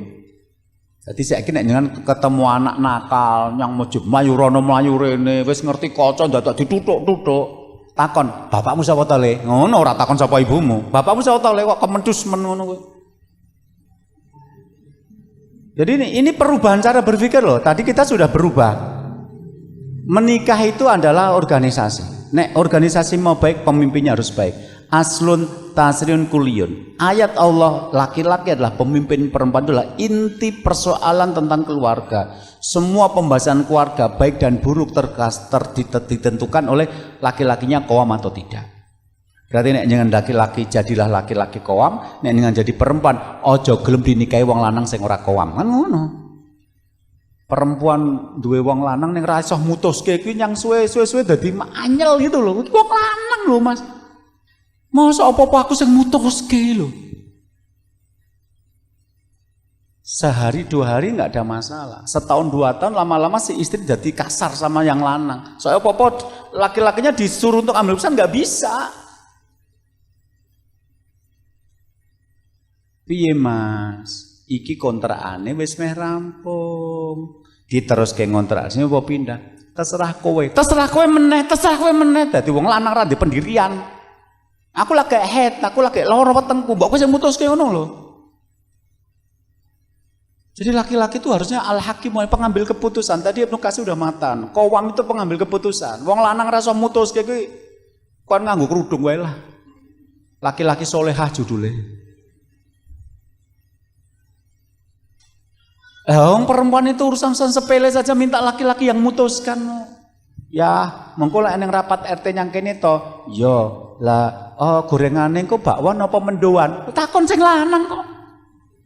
dadi saiki nek jenengan ketemu anak nakal yang mlayu rono mlayu rene, wis ngerti kaca dadak dituthuk-tuthuk. Takon, bapakmu sapa to le? Ngono ora takon sapa ibumu. Bapakmu sapa to le kok kemendus men ngono kuwi. Jadi ini perubahan cara berpikir loh. Tadi kita sudah berubah. Menikah itu adalah organisasi. Nek organisasi mau baik, pemimpinnya harus baik. Aslun tasriun kuliyun. Ayat Allah, laki-laki adalah pemimpin, perempuan adalah inti persoalan tentang keluarga. Semua pembahasan keluarga baik dan buruk ditentukan oleh laki-lakinya qawam atau tidak. Berarti nek jangan laki-laki jadilah laki-laki qawam, nek jangan jadi perempuan ojo gelem dinikahi wong lanang sing ora qawam. Kan ngono. Perempuan duwe wong lanang ning ra iso mutuske kuwi nyang suwe-suwe dadi anyel gitu loh. Wong lanang lho, Mas. Masa apa-apa aku sing mutuske lho. Sehari 2 hari nggak ada masalah. Setahun 2 tahun lama-lama si istri jadi kasar sama yang lanang. Soalnya apa-apa laki-lakinya disuruh untuk ambil keputusan nggak bisa. Piye Mas? Iki kontrakane wis meh rampung. Diteruske ngontrakane apa pindah? Terserah kowe meneh, terserah kowe meneh. Dadi wong lanang ra ndek pendirian. Aku lagi head, aku lagi lara wetengku, mbok kowe sing mutuske ngono lho. Jadi laki-laki itu harusnya al-hakim, pengambil keputusan. Tadi Ibnu Katsir udah matan. Qawwam itu pengambil keputusan. Wong lanang ra iso mutuske kuwi kon nganggo kerudung wae lah. Laki-laki solehah judulnya. Wong perempuan itu urusan sepele saja minta laki-laki yang mutuskan. Ya, mengko lek ning rapat RT nyang kene to, ya lah gorengane engko bakwan apa mendoan. Takon sing lanang kok.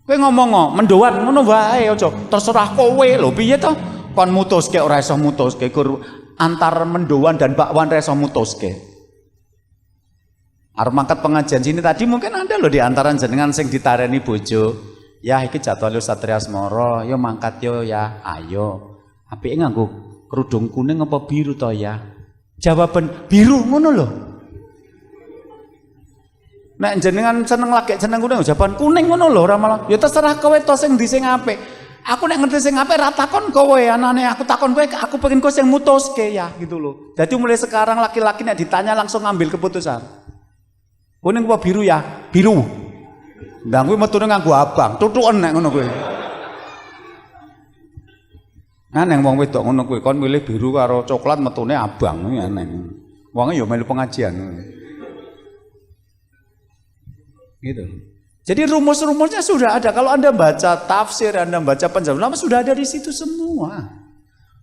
Kowe ngomong mendoan ngono wae aja terserah kowe lho piye to kon mutuske ora iso mutuske antar mendoan dan bakwan ora iso mutuske. Arep mangkat pengajian sini tadi mungkin ada loh di antara jenengan sing ditareni bojo. Ya iki jadwal Ustaz Triasmoro, yo mangkat yo ya, ayo. Apike nganggo kerudung kuning apa biru to ya? Jawaban biru ngono lho. Nek jenengan seneng lagi jeneng kuning jawaban kuning ngono lho ora malah. Ya terserah kowe to sing ndi sing apik. Aku nek ngerti sing apik ra takon kowe anane aku takon kowe aku pengen kowe sing mutuske ya gitu loh. Jadi mulai sekarang laki-laki nek ditanya langsung ngambil keputusan. Kuning apa biru ya? Biru. Ndang kuwi metune nganggo abang, tutuken nek ngono kuwi. Nah neng wong wedok ngono kuwi kon milih biru karo coklat metune abang kuwi aneh. Wonge ya melu pengajian. Gitu. Jadi rumus-rumusnya sudah ada. Kalau Anda baca tafsir, Anda baca penjelasan sudah ada di situ semua.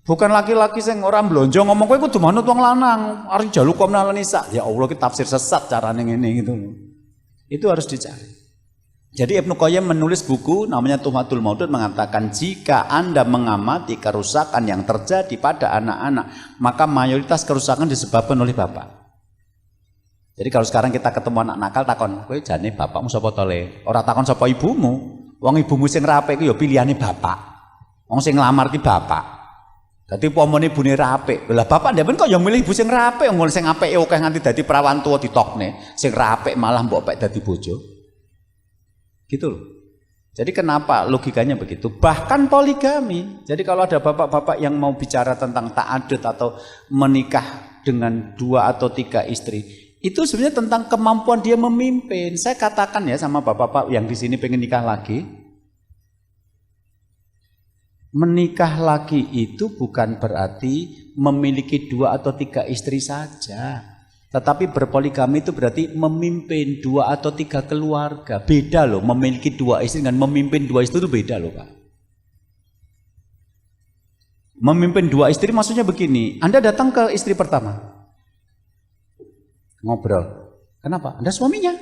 Bukan laki-laki sing ora blonjo ngomong kowe kudu manut wong lanang, arep jaluk komnal nisa. Ya Allah ki tafsir sesat carane ngene gitu. Itu harus dicari. Jadi Ibnu Qayyim menulis buku namanya Tuhmatul Maudud mengatakan jika Anda mengamati kerusakan yang terjadi pada anak-anak, maka mayoritas kerusakan disebabkan oleh bapak. Jadi kalau sekarang kita ketemu anak nakal takon, kowe jane bapakmu sapa to le? Ora takon sapa ibumu. Wong ibumu sing rapi ku ya pilihane bapak. Wong sing nglamar ki bapak. Dadi pomone ibune rapi. Lah bapak ndak kok ya milih ibu sing rapi, wong sing apike akeh nganti dadi perawan tuwa ditokne. Sing rapi malah mbok pek dadi bojo. Gitu loh. Jadi kenapa logikanya begitu? Bahkan poligami. Jadi kalau ada bapak-bapak yang mau bicara tentang ta'adud atau menikah dengan 2 atau 3 istri, itu sebenarnya tentang kemampuan dia memimpin. Saya katakan ya sama bapak-bapak yang di sini pengen nikah lagi, menikah lagi itu bukan berarti memiliki 2 atau 3 istri saja. Tetapi berpoligami itu berarti memimpin 2 atau 3 keluarga. Beda loh, memiliki 2 istri dengan memimpin 2 istri itu beda loh Pak. Memimpin 2 istri maksudnya begini, Anda datang ke istri pertama, ngobrol. Kenapa? Anda suaminya.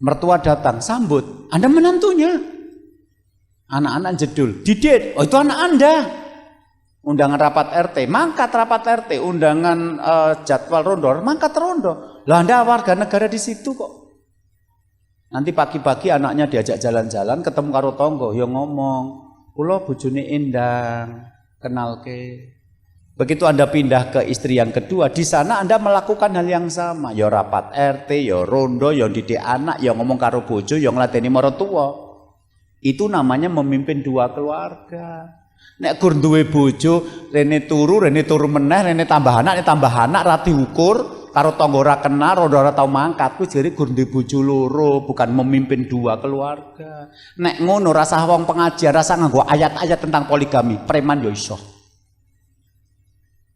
Mertua datang, sambut. Anda menantunya. Anak-anak jedul, didit. Oh itu anak Anda. Undangan rapat RT, mangkat rapat RT. Undangan jadwal rondo, mangkat rondo. Lah Anda warga negara di situ kok. Nanti pagi-pagi anaknya diajak jalan-jalan, ketemu karo tonggo, ya ngomong, kula bojone endang, kenalke. Begitu Anda pindah ke istri yang kedua, di sana Anda melakukan hal yang sama. Ya rapat RT, ya rondo, ya didik anak, ya ngomong karo bojo, ya ngladeni maratuwa. Itu namanya memimpin 2 keluarga. Nek gur duwe bojo, rene turu meneh, rene tambah anak ra diukur, karo tangga ora kenal, rondo ora tau mangkat, kuwi jare gur duwe bojo loro, bukan memimpin 2 keluarga. Nek ngono rasa wong pengajian, rasa nganggo ayat-ayat tentang poligami, preman yo iso.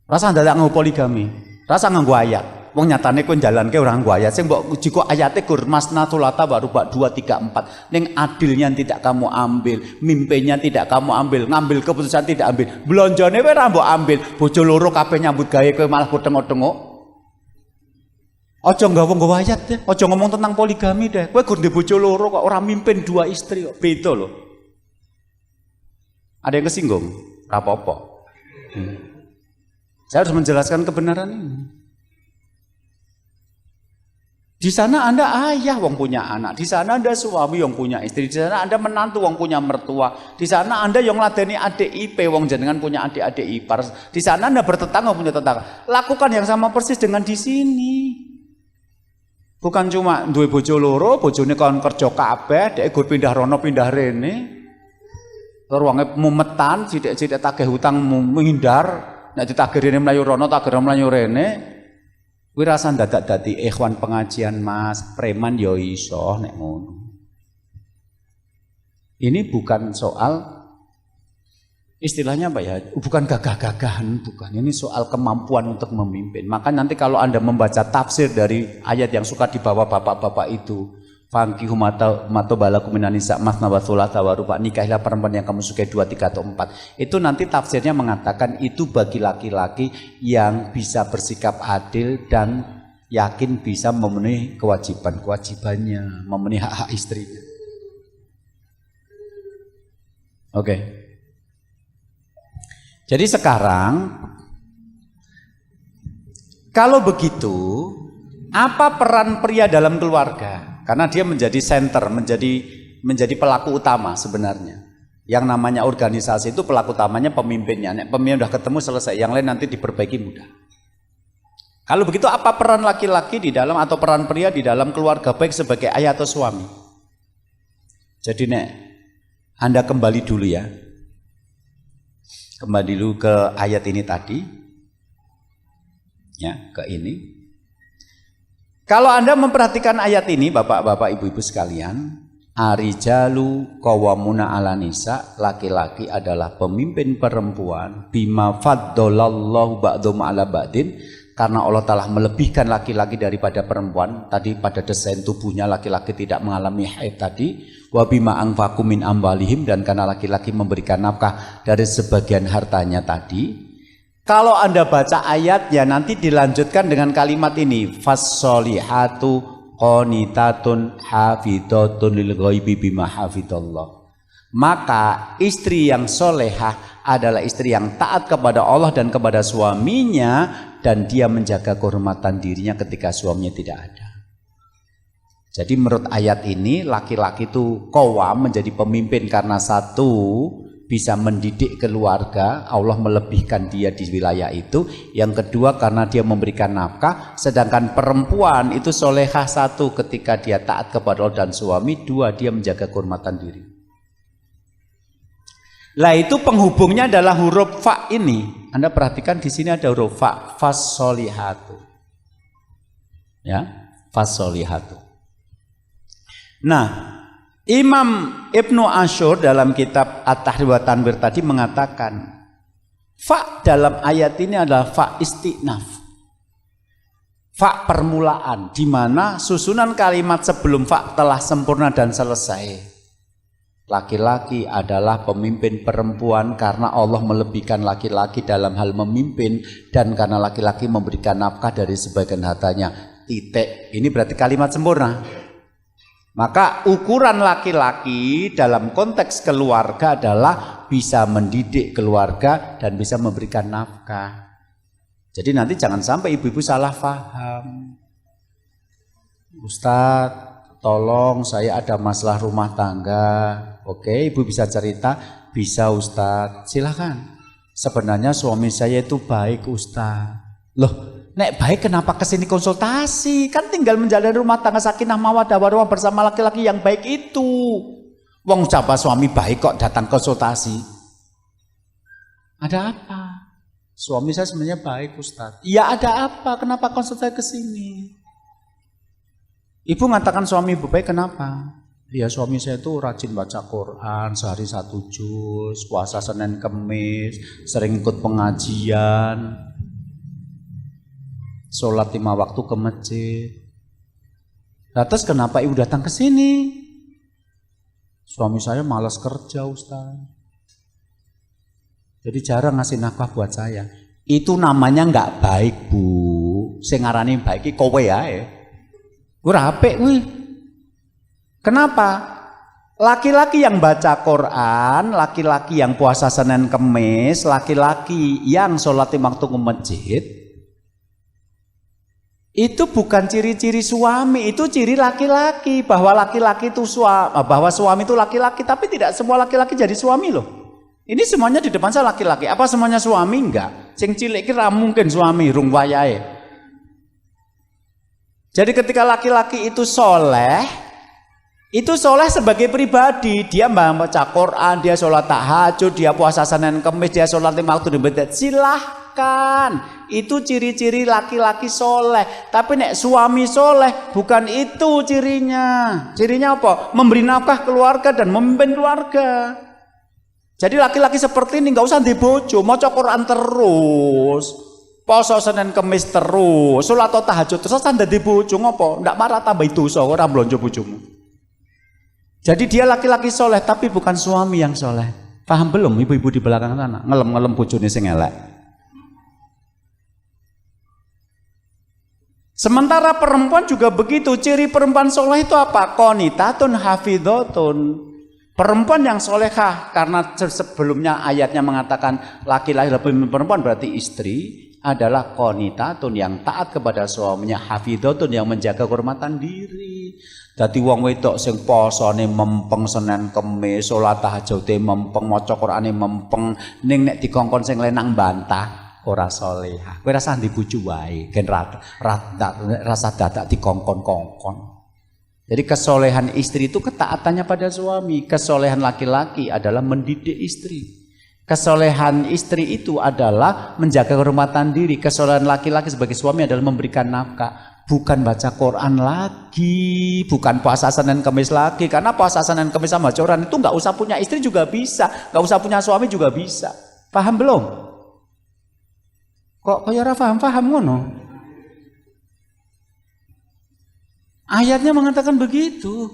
Rasa ndak nganggo poligami, rasa nganggo ayat. Wong nyatane kowe jalanke ora nganggo ayat. Sing mbok jiko ayate gur masna tulata baru bak 2 3 4. Ning adilnya tidak kamu ambil, mimpinya tidak kamu ambil, ngambil keputusan tidak ambil. Blonjone kowe ora mbok ambil, bojo loro kabeh nyambut gawe kowe malah kutengok-tengok. Aja nggawa ayat deh, aja ngomong tentang poligami deh. Kowe gur ndek bojo loro kok ora mimpin 2 istri kok. Beda loh. Ada yang kesinggung? Ora apa-apa. Saya harus menjelaskan kebenaran ini. Di sana Anda ayah wong punya anak, di sana Anda suami yang punya istri, di sana Anda menantu wong punya mertua, di sana Anda yang ladeni adik IP wong jenengan punya adik-adik ipar, di sana Anda bertetangga punya tetangga. Lakukan yang sama persis dengan di sini. Bukan cuma duwe bojo loro, bojone kon kerja kabeh, dhek gur pindah rono pindah rene. Ruange mumetan, sithik-sithik tagih hutang menghindar, nek ditagih rene mlayu rono, tagih mlayu rene. Kuwi rasa dadak dadi ikhwan pengajian Mas, preman ya iso nek ngono. Ini bukan soal istilahnya apa ya, bukan gagah-gagahan, bukan. Ini soal kemampuan untuk memimpin. Maka nanti kalau Anda membaca tafsir dari ayat yang suka dibawa bapak-bapak itu, fankihu mato balakum minan nisa masna wa thulatha wa ruba', nikahilah perempuan yang kamu sukai 2, 3 atau 4. Itu nanti tafsirnya mengatakan itu bagi laki-laki yang bisa bersikap adil dan yakin bisa memenuhi kewajibannya, memenuhi hak-hak istrinya. Oke. Jadi sekarang kalau begitu, apa peran pria dalam keluarga? Karena dia menjadi center, menjadi pelaku utama sebenarnya. Yang namanya organisasi itu pelaku utamanya pemimpinnya. Nek pemimpin udah ketemu selesai, yang lain nanti diperbaiki mudah. Kalau begitu apa peran laki-laki di dalam atau peran pria di dalam keluarga, baik sebagai ayah atau suami? Jadi nek Anda kembali dulu ya. Kembali dulu ke ayat ini tadi. Ya, ke ini. Kalau Anda memperhatikan ayat ini, Bapak-bapak, Ibu-ibu sekalian, arijalu qawwamuna 'ala nisa, laki-laki adalah pemimpin perempuan, bima faddalallahu ba'dhum 'ala ba'din, karena Allah telah melebihkan laki-laki daripada perempuan. Tadi pada desain tubuhnya laki-laki tidak mengalami haid tadi. Wa bima anfaqu min amwalihim, dan karena laki-laki memberikan nafkah dari sebagian hartanya tadi. Kalau Anda baca ayatnya nanti dilanjutkan dengan kalimat ini, fassolihatu qanitatun hafidhatun lil ghaibi bima hafidhallah. Maka istri yang solehah adalah istri yang taat kepada Allah dan kepada suaminya, dan dia menjaga kehormatan dirinya ketika suaminya tidak ada. Jadi menurut ayat ini laki-laki itu qawwam, menjadi pemimpin karena satu bisa mendidik keluarga, Allah melebihkan dia di wilayah itu. Yang kedua karena dia memberikan nafkah, sedangkan perempuan itu solehah satu ketika dia taat kepada Allah dan suami, dua dia menjaga kehormatan diri. Lah itu penghubungnya adalah huruf fa ini. Anda perhatikan di sini ada huruf fa, fassolihatu. Ya, fassolihatu. Nah, Imam Ibnu Ashur dalam kitab At-Tahrir wa Tanwir tadi mengatakan fa dalam ayat ini adalah fa istinaf, fa permulaan, di mana susunan kalimat sebelum fa telah sempurna dan selesai. Laki-laki adalah pemimpin perempuan karena Allah melebihkan laki-laki dalam hal memimpin, dan karena laki-laki memberikan nafkah dari sebagian hartanya. Titik. Ini berarti kalimat sempurna. Maka ukuran laki-laki dalam konteks keluarga adalah bisa mendidik keluarga dan bisa memberikan nafkah. Jadi nanti jangan sampai ibu-ibu salah paham. Ustadz, tolong saya ada masalah rumah tangga. Oke, ibu bisa cerita? Bisa Ustadz, silakan. Sebenarnya suami saya itu baik Ustadz. Loh, nek baik kenapa kesini konsultasi? Kan tinggal menjalani rumah tangga sakinah mawaddah warahmah bersama laki-laki yang baik itu. Wong siapa suami baik kok datang konsultasi? Ada apa? Suami saya sebenarnya baik Ustadz. Ya ada apa? Kenapa konsultasi kesini? Ibu mengatakan suami ibu baik kenapa? Ya suami saya itu rajin baca Quran, sehari 1 juz, puasa Senin Kemis, sering ikut pengajian, sholat 5 waktu ke masjid. Lantas kenapa ibu datang ke sini? Suami saya malas kerja Ustaz. Jadi jarang ngasih nafkah buat saya. Itu namanya nggak baik Bu. Sing ngarani baik iki kowe ae. Ora apik kuwi. Kenapa? Laki-laki yang baca Quran, laki-laki yang puasa Senin Kemis, laki-laki yang sholat 5 waktu ke masjid, itu bukan ciri-ciri suami, itu ciri laki-laki. Bahwa laki-laki itu bahwa suami itu laki-laki, tapi tidak semua laki-laki jadi suami loh. Ini semuanya di depan saya laki-laki. Apa semuanya suami? Enggak. Sing cilik kira mungkin suami rung wayahe. Jadi ketika laki-laki itu soleh sebagai pribadi. Dia membaca Quran, dia sholat tahajud, dia puasa Senin Kemis, dia sholat 5 waktu di masjid. Silahkan, itu ciri-ciri laki-laki soleh. Tapi nek suami soleh bukan itu cirinya. Cirinya apa? Memberi nafkah keluarga dan memimpin keluarga. Jadi laki-laki seperti ini nggak usah dibojo, maca Quran terus, poso Senin Kemis terus, sholat atau tahajud terus, anda dibojo ngopo? Ndak marah tambah itu orang blonjo bojomu. Jadi dia laki-laki soleh tapi bukan suami yang soleh. Paham belum ibu-ibu di belakang sana? Ngelem-ngelem bojone sing elek. Sementara perempuan juga begitu. Ciri perempuan soleh itu apa? Qonitatun hafidhatun. Perempuan yang solehah, karena sebelumnya ayatnya mengatakan laki-laki lebih perempuan, berarti istri adalah qonitatun yang taat kepada suaminya, hafidhatun yang menjaga kehormatan diri. Dadi wong wedok sing posone mempeng Senin Kemis, salat tahajude mempeng, maca Qur'ane mempeng, ning nek dikongkon sing lenang bantah ora salehah. Kowe rasa ndi bojo wae, gen rasa dadak dikongkon-kongkon. Jadi kesolehan istri itu ketaatannya pada suami, kesolehan laki-laki adalah mendidik istri. Kesolehan istri itu adalah menjaga kehormatan diri, kesolehan laki-laki sebagai suami adalah memberikan nafkah. Bukan baca Quran lagi, bukan puasa Senin Kemis lagi. Karena puasa Senin Kemis sama Quran itu nggak usah punya istri juga bisa, nggak usah punya suami juga bisa. Paham belum? Kok kaya ora paham ngono? Ayatnya mengatakan begitu.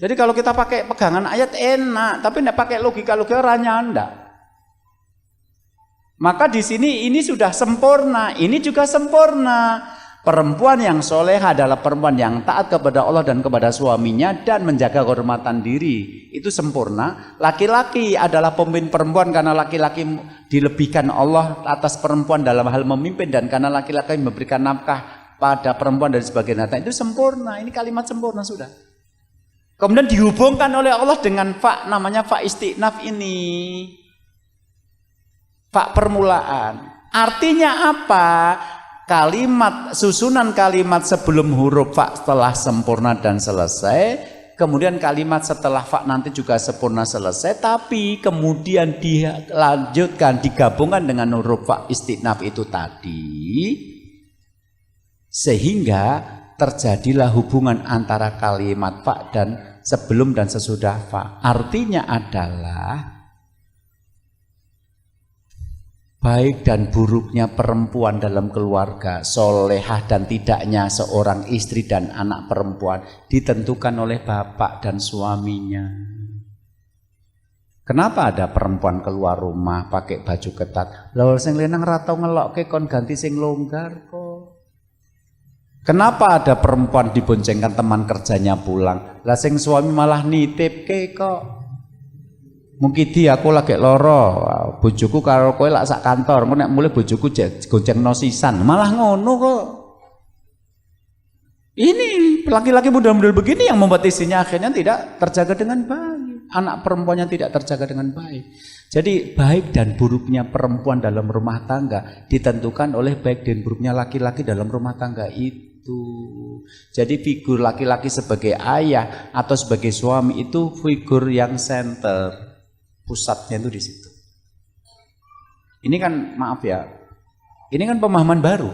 Jadi kalau kita pakai pegangan ayat enak, tapi tidak pakai logika ora nyanda. Maka di sini ini sudah sempurna, ini juga sempurna. Perempuan yang soleh adalah perempuan yang taat kepada Allah dan kepada suaminya dan menjaga kehormatan diri. Itu sempurna. Laki-laki adalah pemimpin perempuan karena laki-laki dilebihkan Allah atas perempuan dalam hal memimpin, dan karena laki-laki memberikan nafkah pada perempuan dan sebagainya. Itu sempurna. Ini kalimat sempurna sudah. Kemudian dihubungkan oleh Allah dengan fa, namanya fa istinaf ini. Fa permulaan. Artinya apa? Kalimat, susunan kalimat sebelum huruf fa telah sempurna dan selesai, kemudian kalimat setelah fa nanti juga sempurna selesai, tapi kemudian dilanjutkan, digabungkan dengan huruf fa istinaf itu tadi, sehingga terjadilah hubungan antara kalimat fa dan sebelum dan sesudah fa. Artinya adalah baik dan buruknya perempuan dalam keluarga, solehah dan tidaknya seorang istri dan anak perempuan ditentukan oleh bapak dan suaminya. Kenapa ada perempuan keluar rumah pakai baju ketat? Lalu sing lenang ratau ngelokke kon ganti sing longgar kok. Kenapa ada perempuan diboncengkan teman kerjanya pulang? Lah sing suami malah nitipke kok. Mungkin aku lagi loro, bojoku karo kowe lak sak kantor, engko nek mulai bojoku goncengno sisan, malah ngono kok. Ini laki-laki model-model begini yang membuat istrinya akhirnya tidak terjaga dengan baik, anak perempuannya tidak terjaga dengan baik. Jadi baik dan buruknya perempuan dalam rumah tangga ditentukan oleh baik dan buruknya laki-laki dalam rumah tangga itu. Jadi figur laki-laki sebagai ayah atau sebagai suami itu figur yang center. Pusatnya itu di situ. Ini kan maaf ya, ini kan pemahaman baru.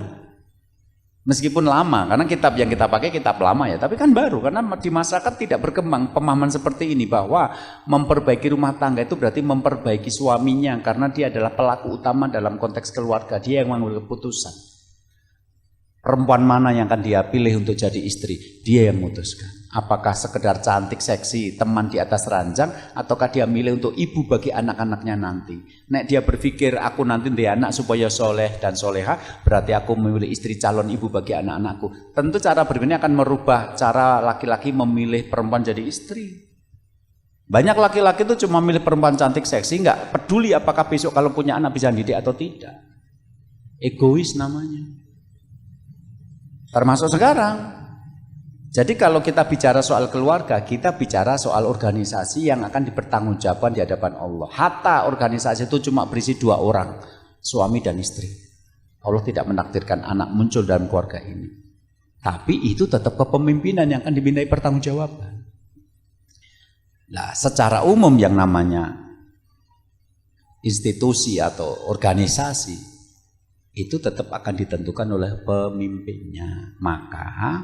Meskipun lama, karena kitab yang kita pakai kitab lama ya, tapi kan baru karena di masyarakat tidak berkembang pemahaman seperti ini bahwa memperbaiki rumah tangga itu berarti memperbaiki suaminya karena dia adalah pelaku utama dalam konteks keluarga, dia yang mengambil keputusan. Perempuan mana yang akan dia pilih untuk jadi istri, dia yang memutuskan. Apakah sekedar cantik, seksi, teman di atas ranjang, ataukah dia milih untuk ibu bagi anak-anaknya nanti. Nek dia berpikir aku nanti dia anak supaya soleh dan soleha, berarti aku memilih istri calon ibu bagi anak-anakku. Tentu cara berpikirnya akan merubah cara laki-laki memilih perempuan jadi istri. Banyak laki-laki itu cuma milih perempuan cantik, seksi, nggak peduli apakah besok kalau punya anak bisa didik atau tidak. Egois namanya. Termasuk sekarang. Jadi kalau kita bicara soal keluarga, kita bicara soal organisasi yang akan dipertanggungjawabkan di hadapan Allah. Hatta organisasi itu cuma berisi 2 orang, suami dan istri. Allah tidak menakdirkan anak muncul dalam keluarga ini. Tapi itu tetap kepemimpinan yang akan dimintai pertanggungjawaban. Nah, secara umum yang namanya institusi atau organisasi itu tetap akan ditentukan oleh pemimpinnya. Maka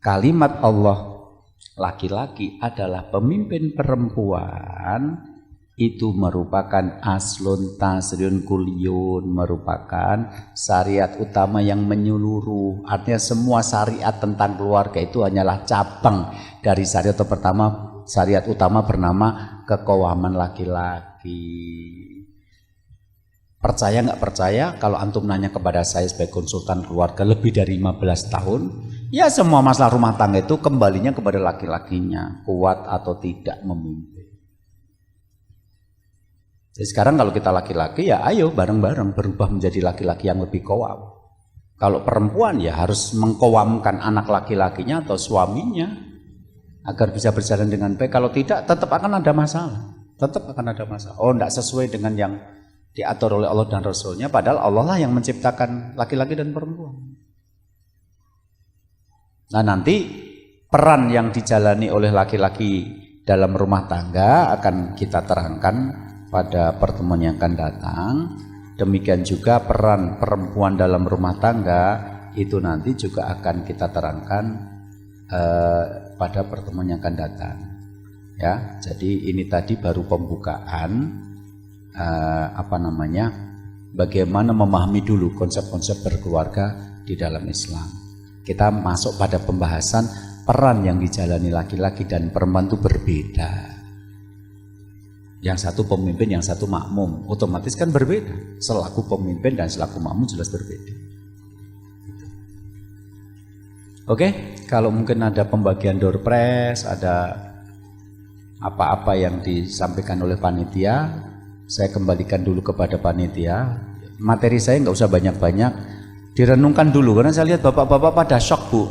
kalimat Allah laki-laki adalah pemimpin perempuan itu merupakan aslun tasriun kuliun, merupakan syariat utama yang menyeluruh. Artinya semua syariat tentang keluarga itu hanyalah cabang dari syariat pertama, syariat utama bernama keqawaman laki-laki. Percaya nggak percaya, kalau antum nanya kepada saya sebagai konsultan keluarga lebih dari 15 tahun, ya semua masalah rumah tangga itu kembalinya kepada laki-lakinya, kuat atau tidak memimpin. Jadi sekarang kalau kita laki-laki ya ayo bareng-bareng berubah menjadi laki-laki yang lebih qawam. Kalau perempuan ya harus mengqawamkan anak laki-lakinya atau suaminya agar bisa berjalan dengan baik. Kalau tidak tetap akan ada masalah. Tetap akan ada masalah. Oh, tidak sesuai dengan yang diatur oleh Allah dan Rasulnya, padahal Allah lah yang menciptakan laki-laki dan perempuan. Nah, nanti peran yang dijalani oleh laki-laki dalam rumah tangga akan kita terangkan pada pertemuan yang akan datang. Demikian juga peran perempuan dalam rumah tangga itu nanti juga akan kita terangkan pada pertemuan yang akan datang. Ya, jadi ini tadi baru pembukaan bagaimana memahami dulu konsep-konsep berkeluarga di dalam Islam. Kita masuk pada pembahasan peran yang dijalani laki-laki dan perempuan itu berbeda. Yang satu pemimpin, yang satu makmum, otomatis kan berbeda. Selaku pemimpin dan selaku makmum jelas berbeda. Oke, kalau mungkin ada pembagian door prize, ada apa-apa yang disampaikan oleh panitia, saya kembalikan dulu kepada panitia. Materi saya nggak usah banyak-banyak, direnungkan dulu karena saya lihat bapak-bapak pada shock, Bu.